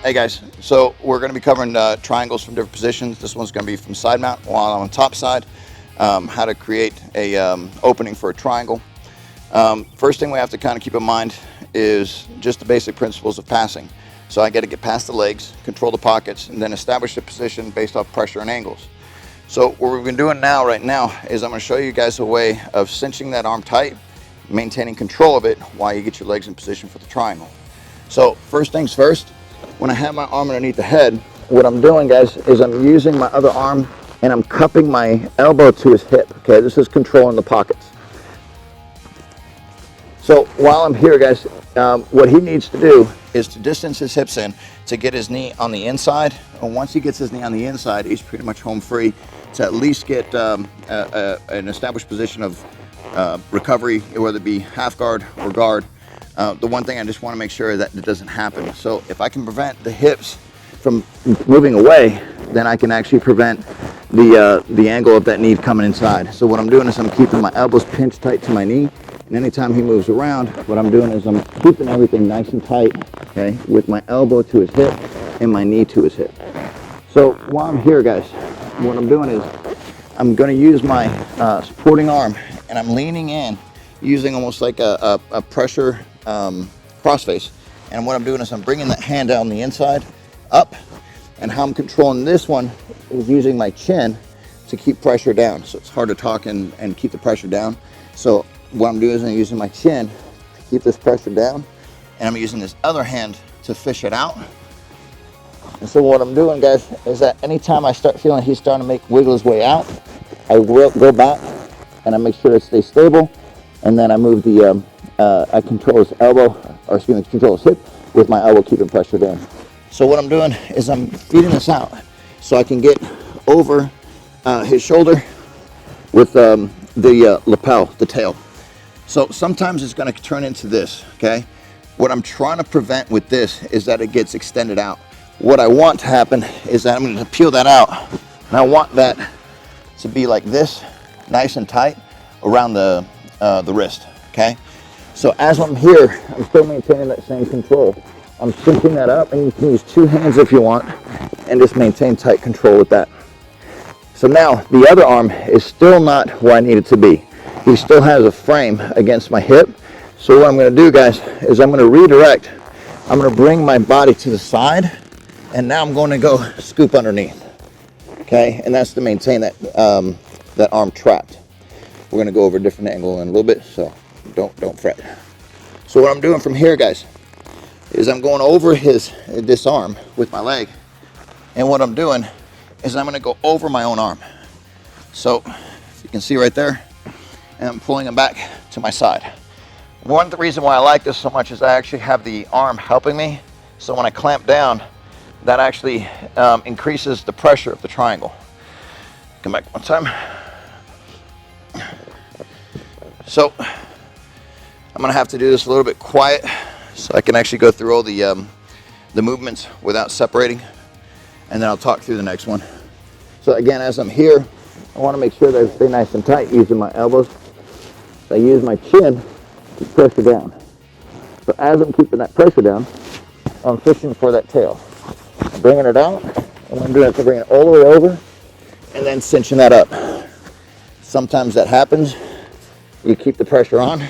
Hey guys, so we're going to be covering triangles from different positions. This one's going to be from side mount while I'm on top side, how to create a opening for a triangle. First thing we have to kind of keep in mind is just the basic principles of passing. So I got to get past the legs, control the pockets, and then establish the position based off pressure and angles. So what we've been doing right now is I'm going to show you guys a way of cinching that arm tight, maintaining control of it while you get your legs in position for the triangle. So first things first, when I have my arm underneath the head, what I'm doing, guys, is I'm using my other arm and I'm cupping my elbow to his hip. Okay, this is controlling the pockets. So while I'm here, guys, what he needs to do is to distance his hips in to get his knee on the inside. And once he gets his knee on the inside, he's pretty much home free to at least get an established position of recovery, whether it be half guard or guard. The one thing I just want to make sure that it doesn't happen. So if I can prevent the hips from moving away, then I can actually prevent the angle of that knee coming inside. So what I'm doing is I'm keeping my elbows pinched tight to my knee, and anytime he moves around, what I'm doing is I'm keeping everything nice and tight, okay, with my elbow to his hip and my knee to his hip. So while I'm here, guys, what I'm doing is I'm going to use my supporting arm, and I'm leaning in using almost like a pressure crossface. And what I'm doing is I'm bringing that hand down the inside up, and how I'm controlling this one is using my chin to keep pressure down. So it's hard to talk and keep the pressure down. So what I'm doing is I'm using my chin to keep this pressure down, and I'm using this other hand to fish it out. And so what I'm doing, guys, is that anytime I start feeling he's starting to wiggle his way out, I will go back and I make sure it stays stable, and then I move I control his elbow, or excuse me, control his hip with my elbow keeping pressure down. So what I'm doing is I'm feeding this out so I can get over his shoulder with the lapel, the tail. So sometimes it's going to turn into this, okay? What I'm trying to prevent with this is that it gets extended out. What I want to happen is that I'm going to peel that out, and I want that to be like this, nice and tight around the wrist, okay? So as I'm here, I'm still maintaining that same control. I'm cinching that up, and you can use two hands if you want, and just maintain tight control with that. So now the other arm is still not where I need it to be. He still has a frame against my hip. So what I'm going to do, guys, is I'm going to redirect. I'm going to bring my body to the side, and now I'm going to go scoop underneath. Okay, and that's to maintain that that arm trapped. We're going to go over a different angle in a little bit, so don't fret. So what I'm doing from here, guys, is I'm going over this arm with my leg, and what I'm doing is I'm going to go over my own arm. So if you can see right there, and I'm pulling him back to my side. One of the reasons why I like this so much is I actually have the arm helping me, so when I clamp down, that actually increases the pressure of the triangle. Come back one time. So I'm going to have to do this a little bit quiet so I can actually go through all the movements without separating, and then I'll talk through the next one. So again, as I'm here, I want to make sure that I stay nice and tight using my elbows. So I use my chin to pressure down. So as I'm keeping that pressure down, I'm fishing for that tail. I'm bringing it out, and I'm doing it to bring it all the way over, and then cinching that up. Sometimes that happens. You keep the pressure on,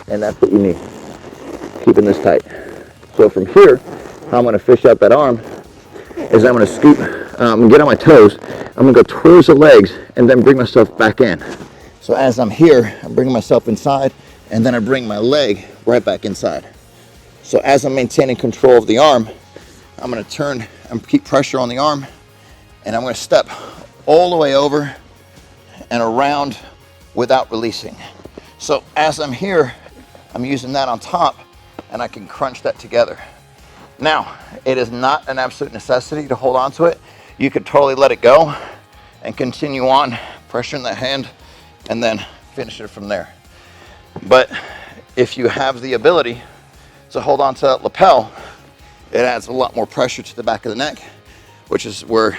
and that's what you need, keeping this tight. So from here, how I'm going to fish out that arm is I'm going to scoop, get on my toes, I'm going to go towards the legs, and then bring myself back in. So as I'm here, I'm bringing myself inside, and then I bring my leg right back inside. So as I'm maintaining control of the arm, I'm going to turn and keep pressure on the arm, and I'm going to step all the way over and around without releasing. So as I'm here, I'm using that on top, and I can crunch that together. Now, it is not an absolute necessity to hold on to it. You could totally let it go and continue on pressuring that hand and then finish it from there. But if you have the ability to hold on to that lapel, it adds a lot more pressure to the back of the neck, which is where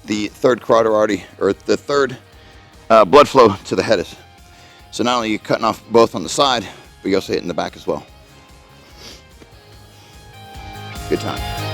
the third carotid artery, or the third blood flow to the head is. So not only are you cutting off both on the side, but you also hit in the back as well. Good time.